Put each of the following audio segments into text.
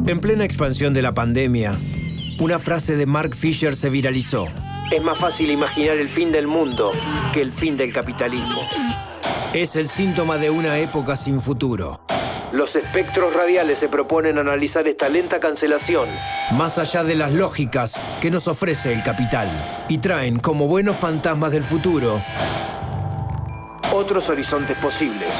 En plena expansión de la pandemia, una frase de Mark Fisher se viralizó. Es más fácil imaginar el fin del mundo que el fin del capitalismo. Es el síntoma de una época sin futuro. Los espectros radiales se proponen analizar esta lenta cancelación, más allá de las lógicas que nos ofrece el capital, y traen como buenos fantasmas del futuro otros horizontes posibles.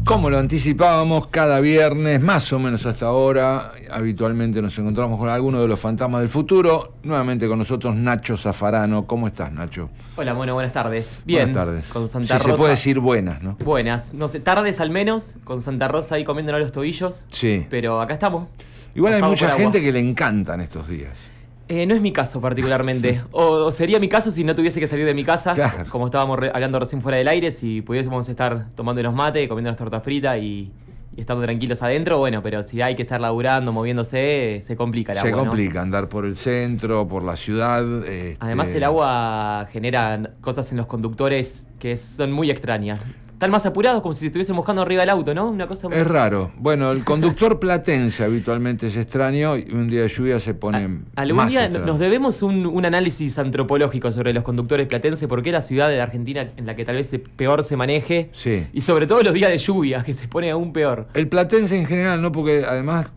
Como lo anticipábamos, cada viernes, más o menos hasta ahora, habitualmente nos encontramos con alguno de los fantasmas del futuro. Nuevamente con nosotros Nacho Zaffarano. ¿Cómo estás, Nacho? Hola, bueno, buenas tardes. Bien, buenas tardes. Con Santa Rosa. Se puede decir buenas, ¿no? Buenas, no sé, tardes al menos, con Santa Rosa ahí comiéndonos los tobillos. Sí. Pero acá estamos. Igual hay Pasamos mucha por gente agua. que le encantan estos días. No es mi caso particularmente. O sería mi caso si no tuviese que salir de mi casa, Claro. como estábamos hablando recién fuera del aire, si pudiésemos estar tomando unos mates, comiendo unas tortas fritas y estando tranquilos adentro, bueno, pero si hay que estar laburando, moviéndose, se complica el agua, Se ¿no? complica andar por el centro, por la ciudad. Además el agua genera cosas en los conductores que son muy extrañas. Están más apurados como si se estuviesen mojando arriba del auto, ¿no? Una cosa muy... Es raro. Bueno, el conductor platense habitualmente es extraño y un día de lluvia se pone Algún más día extraño. nos debemos un análisis antropológico sobre los conductores platenses, porque es la ciudad de la Argentina en la que tal vez peor se maneje. Sí. Y sobre todo los días de lluvia, que se pone aún peor. El platense en general, ¿no? Porque además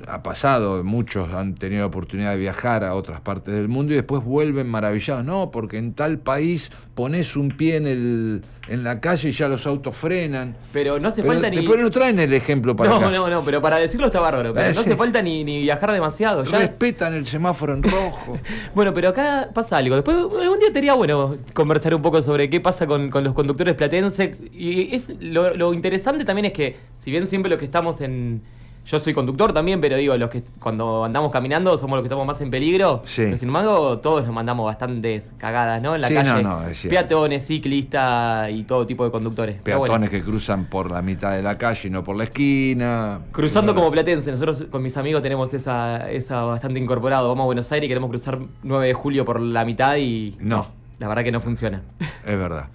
ha pasado, muchos han tenido la oportunidad de viajar a otras partes del mundo y después vuelven maravillados. No, porque en tal país pones un pie en la calle y ya los autos frenan. Pero no hace Pero falta ni... después no traen el ejemplo para acá. No, pero para decirlo está bárbaro. Pero no Sí. hace falta ni viajar demasiado. Ya... Respetan el semáforo en rojo. Bueno, pero acá pasa algo. Después, algún día sería bueno conversar un poco sobre qué pasa con los conductores platenses. Y es lo interesante también es que, si bien siempre los que estamos en... Yo soy conductor también, pero digo, los que cuando andamos caminando somos los que estamos más en peligro. Sí. Pero sin embargo, todos nos mandamos bastantes cagadas, ¿no? En la Sí, calle. no, es cierto. Peatones, ciclistas y todo tipo de conductores. Pero bueno, Peatones que cruzan por la mitad de la calle y no por la esquina. cruzando como platense, nosotros con mis amigos tenemos esa bastante incorporado. Vamos a Buenos Aires y queremos cruzar 9 de julio por la mitad y No. la verdad que no funciona. Es verdad.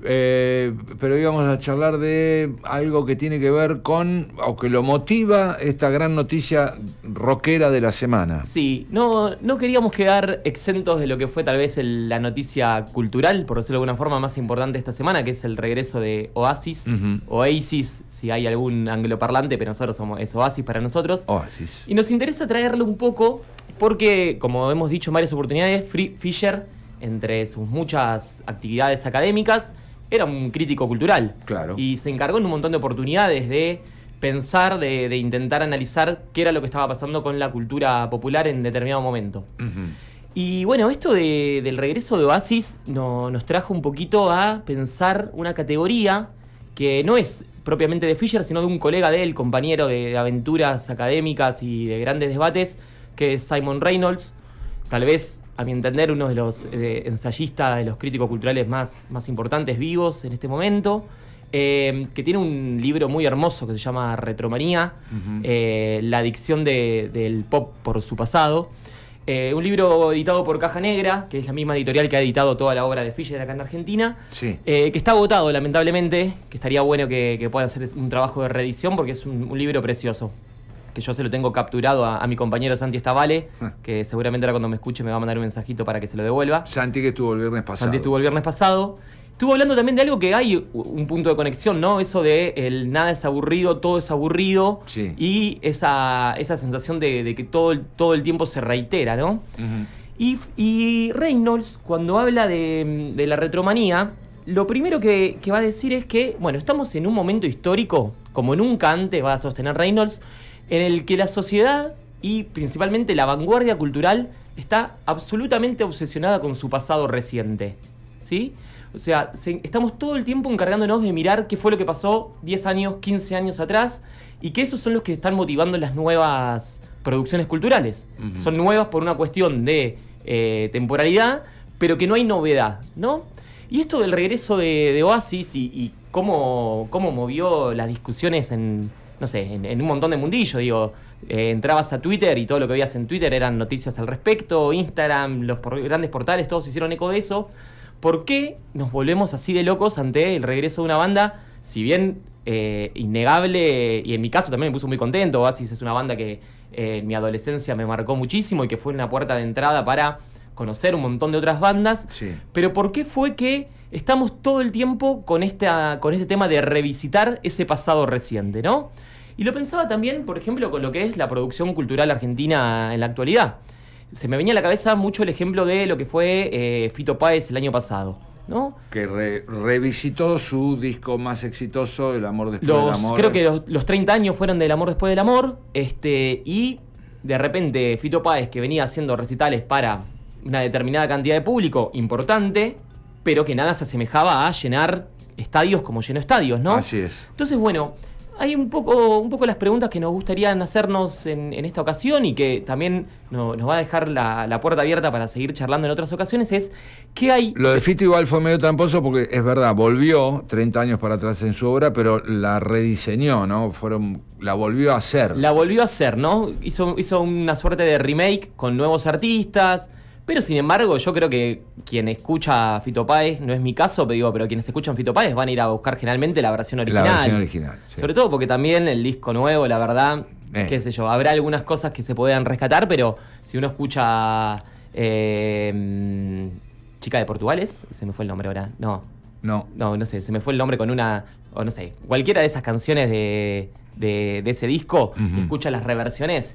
Pero íbamos a charlar de algo que tiene que ver con, o que lo motiva, esta gran noticia rockera de la semana. Sí, no queríamos quedar exentos de lo que fue tal vez la noticia cultural, por decirlo de alguna forma, más importante esta semana, que es el regreso de Oasis, Ujú. Oasis, si hay algún angloparlante, pero nosotros es Oasis para nosotros. Oasis. Y nos interesa traerlo un poco porque, como hemos dicho en varias oportunidades, Fisher, entre sus muchas actividades académicas, era un crítico cultural. Claro. Y se encargó en un montón de oportunidades de pensar, de intentar analizar qué era lo que estaba pasando con la cultura popular en determinado momento. Ujú. Y bueno, esto del regreso de Oasis nos trajo un poquito a pensar una categoría que no es propiamente de Fisher, sino de un colega de él, compañero de aventuras académicas y de grandes debates, que es Simon Reynolds. Tal vez, a mi entender, uno de los ensayistas, de los críticos culturales más importantes vivos en este momento, que tiene un libro muy hermoso que se llama Retromanía, Ujú. la adicción del pop por su pasado. Un libro editado por Caja Negra, que es la misma editorial que ha editado toda la obra de Fisher acá en Argentina, Sí. que está agotado lamentablemente, que estaría bueno que puedan hacer un trabajo de reedición porque es un libro precioso. Que yo se lo tengo capturado a mi compañero Santi Estavale, que seguramente ahora cuando me escuche me va a mandar un mensajito para que se lo devuelva. Santi, que estuvo el viernes pasado. Santi estuvo el viernes pasado. Estuvo hablando también de algo que hay un punto de conexión, ¿no? Eso de el nada es aburrido, todo es aburrido. Sí. Y esa sensación de que todo el tiempo se reitera, ¿no? Ujú. Y Reynolds, cuando habla de la retromanía, lo primero que va a decir es que, bueno, estamos en un momento histórico, como nunca antes va a sostener Reynolds, en el que la sociedad y principalmente la vanguardia cultural está absolutamente obsesionada con su pasado reciente, ¿sí? O sea, estamos todo el tiempo encargándonos de mirar qué fue lo que pasó 10 años, 15 años atrás y que esos son los que están motivando las nuevas producciones culturales. Ujú. Son nuevas por una cuestión de temporalidad, pero que no hay novedad, ¿no? Y esto del regreso de Oasis y cómo movió las discusiones en un montón de mundillos, digo, entrabas a Twitter y todo lo que veías en Twitter eran noticias al respecto, Instagram, los grandes portales, todos hicieron eco de eso. ¿Por qué nos volvemos así de locos ante el regreso de una banda, si bien innegable, y en mi caso también me puso muy contento? Oasis es una banda que en mi adolescencia me marcó muchísimo y que fue una puerta de entrada para conocer un montón de otras bandas. Sí. Pero ¿por qué fue que estamos todo el tiempo con este tema de revisitar ese pasado reciente, ¿no? Y lo pensaba también, por ejemplo, con lo que es la producción cultural argentina en la actualidad. Se me venía a la cabeza mucho el ejemplo de lo que fue Fito Páez el año pasado, ¿no? Que revisitó su disco más exitoso, El amor después del amor. Creo que los 30 años fueron del amor después del amor, y de repente Fito Páez, que venía haciendo recitales para una determinada cantidad de público importante, pero que nada se asemejaba a llenar estadios como llenó estadios, ¿no? Así es. Entonces, bueno, hay un poco las preguntas que nos gustarían hacernos en esta ocasión y que también nos va a dejar la puerta abierta para seguir charlando en otras ocasiones, es ¿qué hay? Lo de Fito igual fue medio tramposo porque es verdad, volvió 30 años para atrás en su obra, pero la rediseñó, ¿no? La volvió a hacer. La volvió a hacer, ¿no? Hizo una suerte de remake con nuevos artistas. Pero sin embargo, yo creo que quien escucha a Fito Páez, no es mi caso, pero quienes escuchan Fito Páez van a ir a buscar generalmente la versión original. La versión original, sí. Sobre todo porque también el disco nuevo, la verdad, qué sé yo, habrá algunas cosas que se puedan rescatar, pero si uno escucha Chica de Portugales, se me fue el nombre ahora, no sé, se me fue el nombre con una, o no sé, cualquiera de esas canciones de ese disco, escucha las reversiones.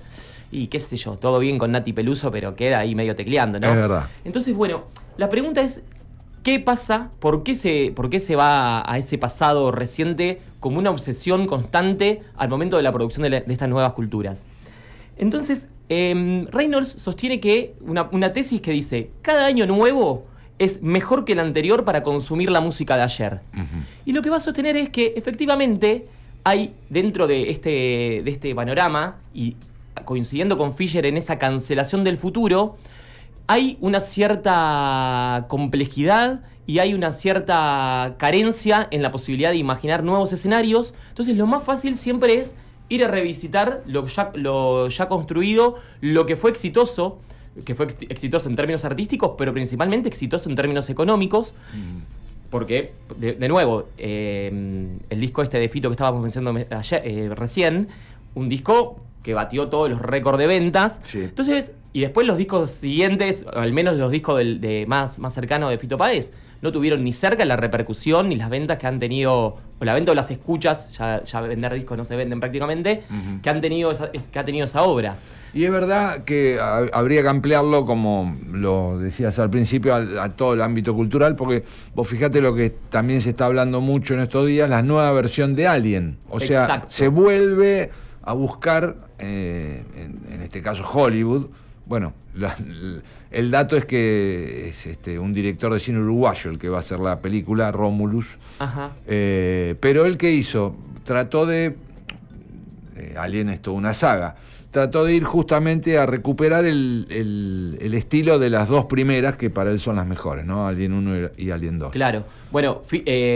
Y qué sé yo, todo bien con Nati Peluso, pero queda ahí medio tecleando, ¿no? Es verdad. Entonces, bueno, la pregunta es, ¿qué pasa? ¿Por qué se va a ese pasado reciente como una obsesión constante al momento de la producción de estas nuevas culturas? Entonces, Reynolds sostiene que una tesis que dice, cada año nuevo es mejor que el anterior para consumir la música de ayer. Y lo que va a sostener es que, efectivamente, hay dentro de este panorama, y coincidiendo con Fisher en esa cancelación del futuro, hay una cierta complejidad y hay una cierta carencia en la posibilidad de imaginar nuevos escenarios. Entonces lo más fácil siempre es ir a revisitar lo ya construido, lo que fue exitoso en términos artísticos, pero principalmente exitoso en términos económicos. Porque, de nuevo, el disco de Fito que estábamos mencionando recién, un disco que batió todos los récords de ventas. Sí. Entonces, y después los discos siguientes, o al menos los discos más cercanos de Fito Páez, no tuvieron ni cerca la repercusión ni las ventas que han tenido, o la venta o las escuchas, ya vender discos no se venden prácticamente, que ha tenido esa obra. Y es verdad que habría que ampliarlo, como lo decías al principio, a todo el ámbito cultural, porque vos fijate lo que también se está hablando mucho en estos días, la nueva versión de Alien. O sea, exacto, se vuelve a buscar, en este caso Hollywood. Bueno, el dato es que es un director de cine uruguayo el que va a hacer la película, Romulus. Ajá. Pero él, ¿qué hizo? Trató de... Alien es toda una saga. Trató de ir justamente a recuperar el estilo de las dos primeras, que para él son las mejores, ¿no? Alien 1 y Alien 2. Claro. Bueno,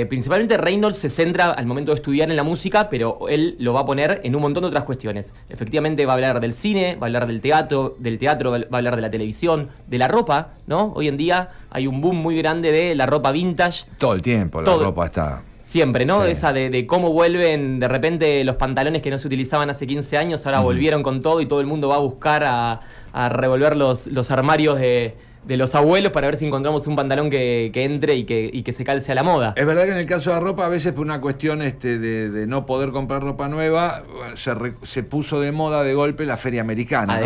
principalmente Reynolds se centra al momento de estudiar en la música, pero él lo va a poner en un montón de otras cuestiones. Efectivamente va a hablar del cine, va a hablar del teatro, va a hablar de la televisión, de la ropa, ¿no? Hoy en día hay un boom muy grande de la ropa vintage. Todo el tiempo la ropa está... Siempre, ¿no? Sí. Esa de cómo vuelven de repente los pantalones que no se utilizaban hace 15 años, ahora volvieron con todo y todo el mundo va a buscar a revolver los armarios de los abuelos para ver si encontramos un pantalón que entre y que se calce a la moda. Es verdad que en el caso de la ropa, a veces por una cuestión de no poder comprar ropa nueva, se puso de moda de golpe la feria americana.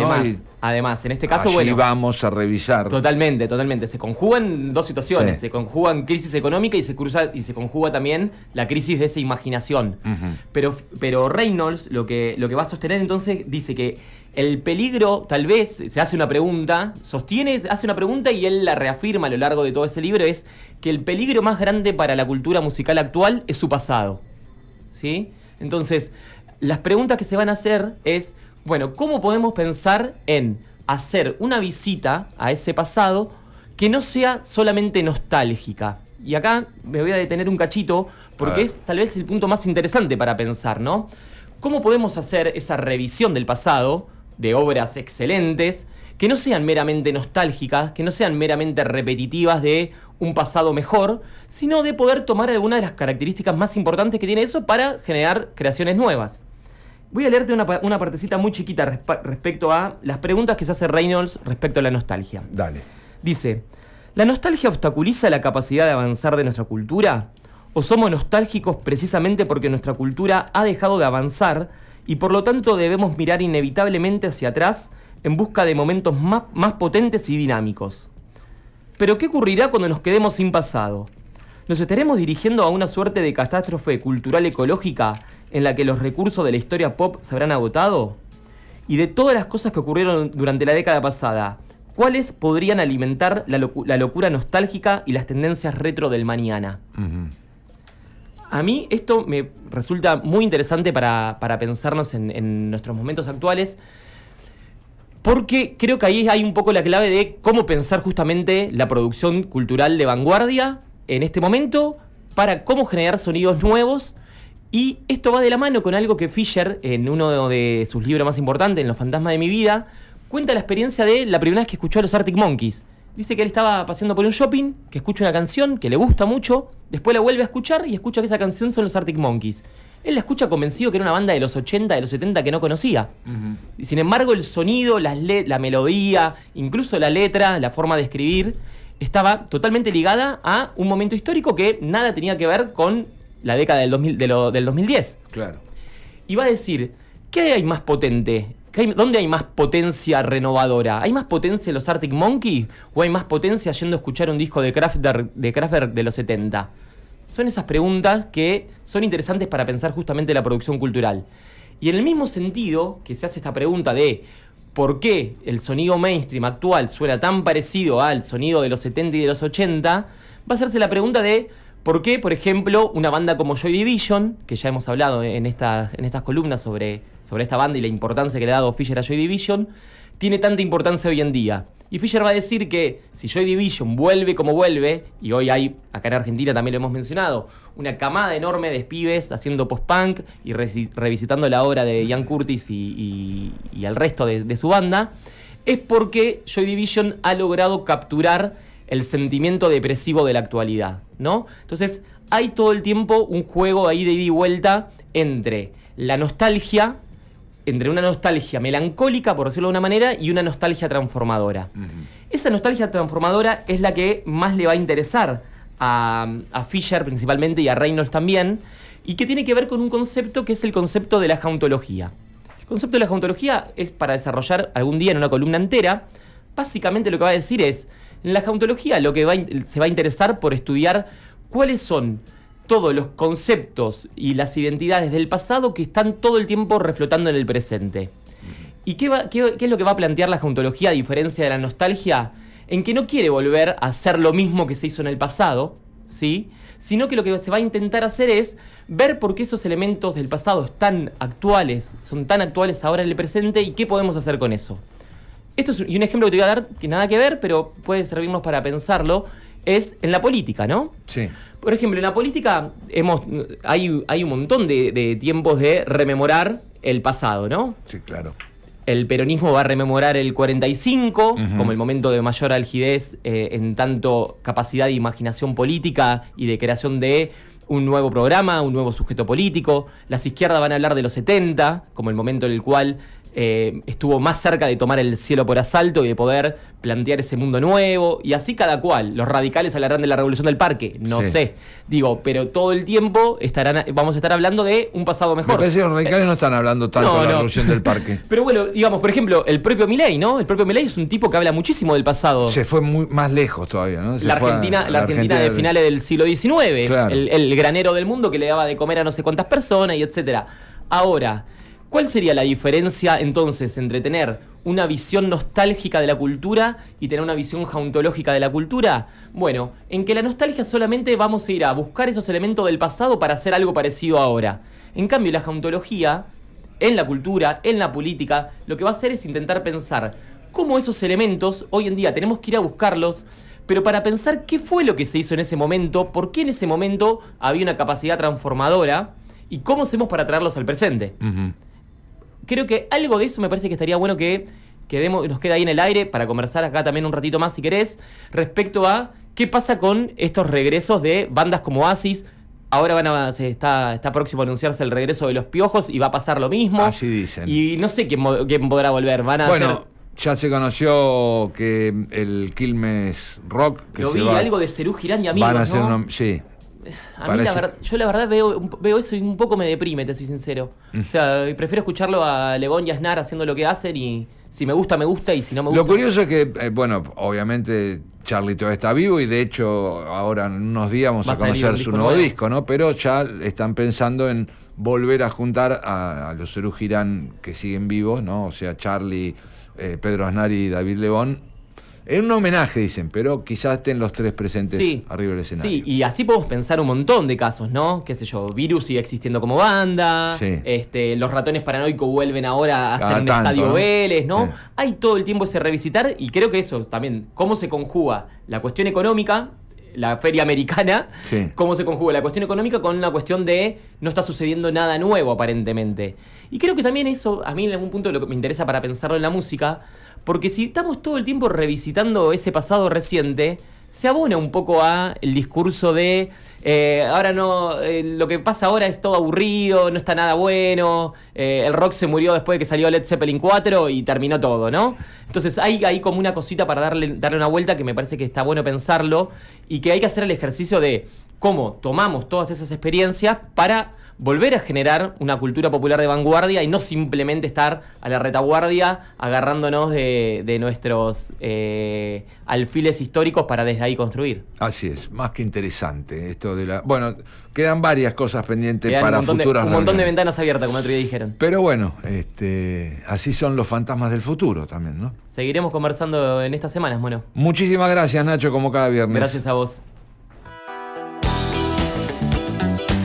Además, en este caso, allí vamos a revisar. Totalmente. Se conjugan dos situaciones. Sí. Se conjugan crisis económica y se conjuga también la crisis de esa imaginación. Pero Reynolds lo que va a sostener entonces dice que el peligro, tal vez, se hace una pregunta, hace una pregunta y él la reafirma a lo largo de todo ese libro, es que el peligro más grande para la cultura musical actual es su pasado. ¿Sí? Entonces, las preguntas que se van a hacer es, bueno, ¿cómo podemos pensar en hacer una visita a ese pasado que no sea solamente nostálgica? Y acá me voy a detener un cachito, porque es tal vez el punto más interesante para pensar, ¿no? ¿Cómo podemos hacer esa revisión del pasado, de obras excelentes, que no sean meramente nostálgicas, que no sean meramente repetitivas de un pasado mejor, sino de poder tomar algunas de las características más importantes que tiene eso para generar creaciones nuevas? Voy a leerte una partecita muy chiquita respecto a las preguntas que se hace Reynolds respecto a la nostalgia. Dale. Dice, ¿la nostalgia obstaculiza la capacidad de avanzar de nuestra cultura? ¿O somos nostálgicos precisamente porque nuestra cultura ha dejado de avanzar y por lo tanto debemos mirar inevitablemente hacia atrás en busca de momentos más potentes y dinámicos? Pero ¿qué ocurrirá cuando nos quedemos sin pasado? ¿Nos estaremos dirigiendo a una suerte de catástrofe cultural ecológica en la que los recursos de la historia pop se habrán agotado? Y de todas las cosas que ocurrieron durante la década pasada, ¿cuáles podrían alimentar la locura nostálgica y las tendencias retro del mañana? Uh-huh. A mí esto me resulta muy interesante para pensarnos en nuestros momentos actuales, porque creo que ahí hay un poco la clave de cómo pensar justamente la producción cultural de vanguardia en este momento, para cómo generar sonidos nuevos. Y esto va de la mano con algo que Fisher, en uno de sus libros más importantes, en Los fantasmas de mi vida, cuenta la experiencia de la primera vez que escuchó a los Arctic Monkeys. Dice que él estaba paseando por un shopping, que escucha una canción que le gusta mucho, después la vuelve a escuchar y escucha que esa canción son los Arctic Monkeys. Él la escucha convencido que era una banda de los 80, de los 70 que no conocía. Uh-huh. Y sin embargo, el sonido, la melodía, incluso la letra, la forma de escribir, estaba totalmente ligada a un momento histórico que nada tenía que ver con la década del 2010. Claro. Y va a decir, ¿qué hay más potente? ¿Dónde hay más potencia renovadora? ¿Hay más potencia en los Arctic Monkeys o hay más potencia yendo a escuchar un disco de Kraftwerk de los 70? Son esas preguntas que son interesantes para pensar justamente la producción cultural. Y en el mismo sentido que se hace esta pregunta de por qué el sonido mainstream actual suena tan parecido al sonido de los 70 y de los 80, va a hacerse la pregunta de por qué, por ejemplo, una banda como Joy Division, que ya hemos hablado en estas columnas sobre esta banda y la importancia que le ha dado Fisher a Joy Division, tiene tanta importancia hoy en día. Y Fisher va a decir que si Joy Division vuelve como vuelve, y hoy hay, acá en Argentina también lo hemos mencionado, una camada enorme de pibes haciendo post-punk y revisitando la obra de Ian Curtis y el resto de su banda, es porque Joy Division ha logrado capturar el sentimiento depresivo de la actualidad, ¿no? Entonces, hay todo el tiempo un juego ahí de ida y vuelta entre la nostalgia, entre una nostalgia melancólica, por decirlo de una manera, y una nostalgia transformadora. Uh-huh. Esa nostalgia transformadora es la que más le va a interesar a Fisher principalmente y a Reynolds también, y que tiene que ver con un concepto que es el concepto de la jauntología. El concepto de la jauntología es para desarrollar algún día en una columna entera. Básicamente lo que va a decir es, en la jauntología lo que se va a interesar por estudiar cuáles son todos los conceptos y las identidades del pasado que están todo el tiempo reflotando en el presente. ¿Y qué es lo que va a plantear la jauntología a diferencia de la nostalgia? En que no quiere volver a hacer lo mismo que se hizo en el pasado, ¿sí? Sino que lo que se va a intentar hacer es ver por qué esos elementos del pasado son tan actuales ahora en el presente y qué podemos hacer con eso. Esto es un ejemplo que te voy a dar que nada que ver, pero puede servirnos para pensarlo, es en la política, ¿no? Sí. Por ejemplo, en la política hay un montón de tiempos de rememorar el pasado, ¿no? Sí, claro. El peronismo va a rememorar el 45 Uh-huh. como el momento de mayor algidez en tanto capacidad de imaginación política y de creación de un nuevo programa, un nuevo sujeto político. Las izquierdas van a hablar de los 70 como el momento en el cual estuvo más cerca de tomar el cielo por asalto y de poder plantear ese mundo nuevo, y así cada cual. Los radicales hablarán de la revolución del parque, no sé. Digo, pero todo el tiempo vamos a estar hablando de un pasado mejor. Me parece que los radicales no están hablando tanto de la revolución del parque. Pero bueno, digamos, por ejemplo, el propio Milei, ¿no? El propio Milei es un tipo que habla muchísimo del pasado. Se fue más lejos todavía, ¿no? La Argentina de finales del siglo XIX, claro. el granero del mundo que le daba de comer a no sé cuántas personas y etcétera. Ahora, ¿cuál sería la diferencia entonces entre tener una visión nostálgica de la cultura y tener una visión jauntológica de la cultura? Bueno, en que la nostalgia solamente vamos a ir a buscar esos elementos del pasado para hacer algo parecido ahora. En cambio, la jauntología, en la cultura, en la política, lo que va a hacer es intentar pensar cómo esos elementos, hoy en día tenemos que ir a buscarlos, pero para pensar qué fue lo que se hizo en ese momento, por qué en ese momento había una capacidad transformadora, y cómo hacemos para traerlos al presente. Creo que algo de eso me parece que estaría bueno que nos queda ahí en el aire para conversar acá también un ratito más si querés, respecto a qué pasa con estos regresos de bandas como Oasis. Ahora está próximo a anunciarse el regreso de Los Piojos y va a pasar lo mismo. Así dicen. Y no sé quién podrá volver. Ya se conoció que el Quilmes Rock... algo de Serú Girán y amigos, van a hacer ¿no? Sí. A mí yo la verdad veo eso y un poco me deprime, te soy sincero. O sea, prefiero escucharlo a Lebón y a Aznar haciendo lo que hacen y si me gusta, y si no me gusta... Lo curioso es que, obviamente Charlie todavía está vivo y de hecho ahora en unos días vamos a conocer su nuevo disco, ¿no? Pero ya están pensando en volver a juntar a los Serú Girán que siguen vivos, ¿no? O sea, Charlie, Pedro Aznar y David Lebón. En un homenaje, dicen, pero quizás estén los tres presentes arriba del escenario. Sí, y así podemos pensar un montón de casos, ¿no? Qué sé yo, Virus sigue existiendo como banda, los Ratones Paranoicos vuelven ahora a hacer un estadio Vélez, ¿no? Hay todo el tiempo ese revisitar y creo que eso también, cómo se conjuga la cuestión económica, la feria americana, cómo se conjuga la cuestión económica con la cuestión de no está sucediendo nada nuevo aparentemente. Y creo que también eso, a mí en algún punto lo que me interesa para pensarlo en la música, porque si estamos todo el tiempo revisitando ese pasado reciente, se abona un poco a el discurso de ahora no, lo que pasa ahora es todo aburrido, no está nada bueno, el rock se murió después de que salió Led Zeppelin 4 y terminó todo, ¿no? Entonces hay ahí como una cosita para darle una vuelta que me parece que está bueno pensarlo y que hay que hacer el ejercicio de cómo tomamos todas esas experiencias para volver a generar una cultura popular de vanguardia y no simplemente estar a la retaguardia agarrándonos de nuestros alfiles históricos para desde ahí construir. Así es, más que interesante esto de la... Bueno, quedan varias cosas pendientes para futuras un montón de ventanas abiertas, como el otro día dijeron. Pero bueno, así son los fantasmas del futuro también, ¿no? Seguiremos conversando en estas semanas, Mono. Muchísimas gracias, Nacho, como cada viernes. Gracias a vos.